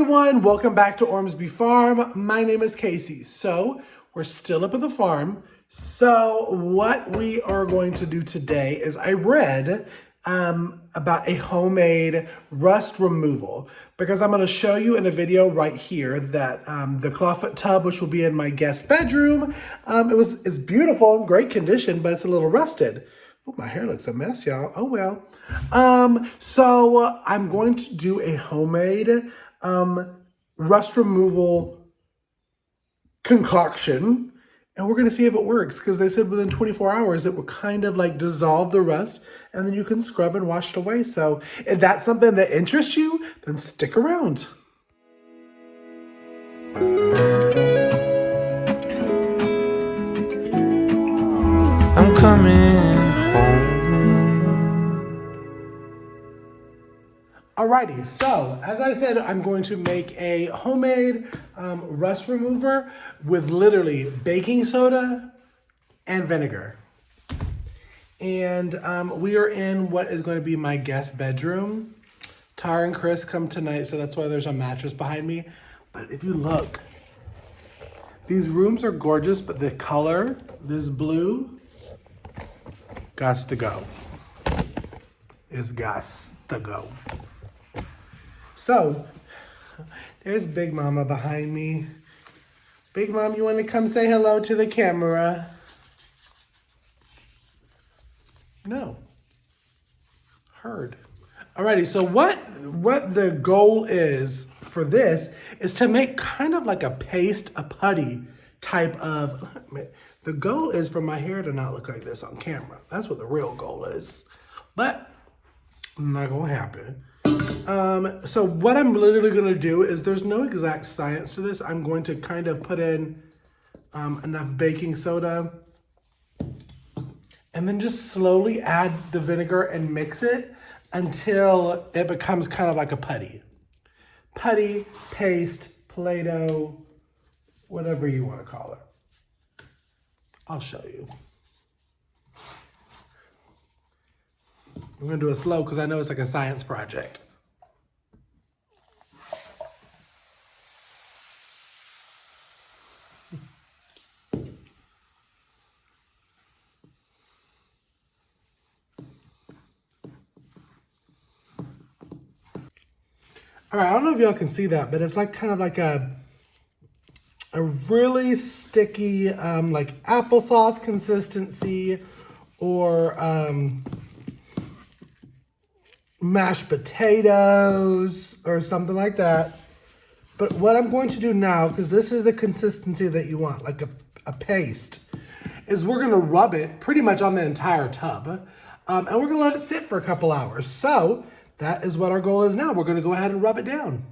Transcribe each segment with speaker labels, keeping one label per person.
Speaker 1: everyone, welcome back to Ormsby Farm. My name is Casey. So we're still up at the farm. So what we are going to do today is I read about a homemade rust removal because I'm going to show you in a video right here that the clawfoot tub, which will be in my guest bedroom, it's beautiful and great condition, but it's a little rusted. Oh, my hair looks a mess, y'all. Oh, well. So I'm going to do a homemade rust removal concoction, and we're going to see if it works, because they said within 24 hours it will kind of like dissolve the rust, and then you can scrub and wash it away. So if that's something that interests you, then stick around.
Speaker 2: I'm coming home.
Speaker 1: Alrighty, so as I said, I'm going to make a homemade rust remover with literally baking soda and vinegar. And we are in what is going to be my guest bedroom. Tara and Chris come tonight, so that's why there's a mattress behind me. But if you look, these rooms are gorgeous, but the color, this blue, gots to go. It's gots to go. So, there's Big Mama behind me. Big Mom, you want to come say hello to the camera? No. Heard. Alrighty, so what the goal is for this is to make kind of like a paste, a putty type of... The goal is for my hair to not look like this on camera. That's what the real goal is. But, not gonna happen. So what I'm literally going to do is, there's no exact science to this. I'm going to kind of put in enough baking soda and then just slowly add the vinegar and mix it until it becomes kind of like a putty. Putty, paste, Play-Doh, whatever you want to call it. I'll show you. I'm going to do it slow because I know it's like a science project. All right, I don't know if y'all can see that, but it's like kind of like a really sticky, like applesauce consistency, or mashed potatoes or something like that. But what I'm going to do now, because this is the consistency that you want, like a paste, is we're gonna rub it pretty much on the entire tub, and we're gonna let it sit for a couple hours. So that is what our goal is now. We're gonna go ahead and rub it down.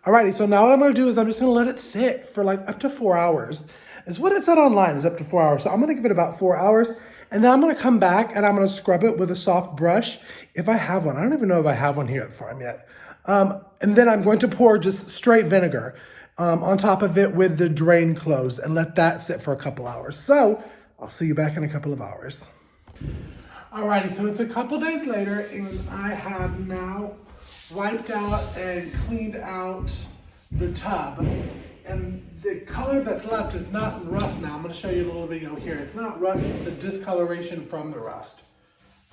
Speaker 1: Alrighty, so now what I'm gonna do is I'm just gonna let it sit for like up to 4 hours. Is what it said online, is up to 4 hours. So I'm gonna give it about 4 hours, and then I'm gonna come back and I'm gonna scrub it with a soft brush, if I have one. I don't even know if I have one here at the farm yet. And then I'm going to pour just straight vinegar on top of it with the drain closed and let that sit for a couple hours. So I'll see you back in a couple of hours. Alrighty, so it's a couple days later, and I have now wiped out and cleaned out the tub, and the color that's left is not rust now. I'm going to show you a little video here. It's not rust, it's the discoloration from the rust.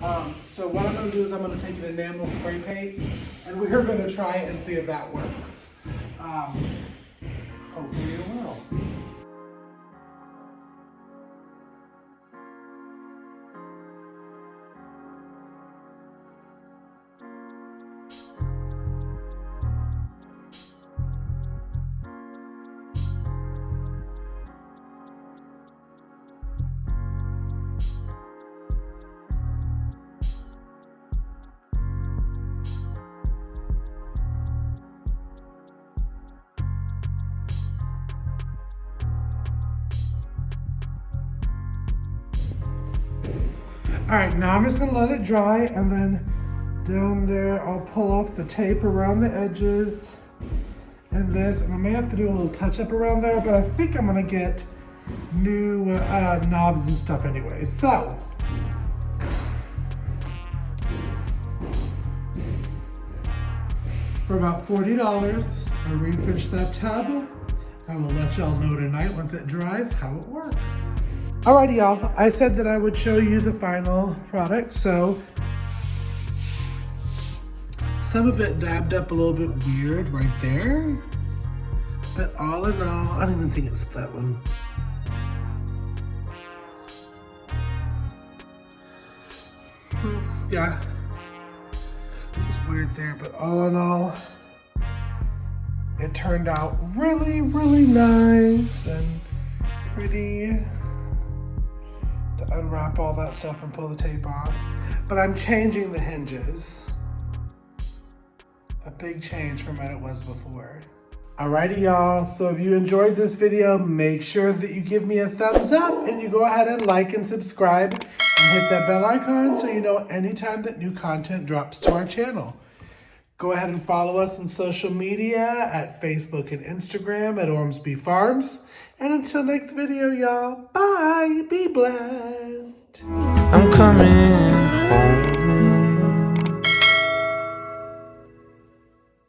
Speaker 1: So what I'm going to do is I'm going to take an enamel spray paint, and we're going to try it and see if that works. Hopefully it will. All right, now I'm just gonna let it dry, and then down there I'll pull off the tape around the edges in this, and I may have to do a little touch up around there, but I think I'm gonna get new knobs and stuff anyway. So, for about $40, I refinished that tub. I will let y'all know tonight once it dries how it works. Alrighty, y'all. I said that I would show you the final product, so some of it dabbed up a little bit weird right there. But all in all, I don't even think it's that one. Yeah, it's weird there, but all in all, it turned out really, really nice and pretty to unwrap all that stuff and pull the tape off. But I'm changing the hinges. A big change from what it was before. Alrighty, y'all. So if you enjoyed this video, make sure that you give me a thumbs up and you go ahead and like and subscribe and hit that bell icon so you know anytime that new content drops to our channel. Go ahead and follow us on social media at Facebook and Instagram at Ormsby Farms. And until next video, y'all, bye. Be blessed.
Speaker 2: I'm coming home.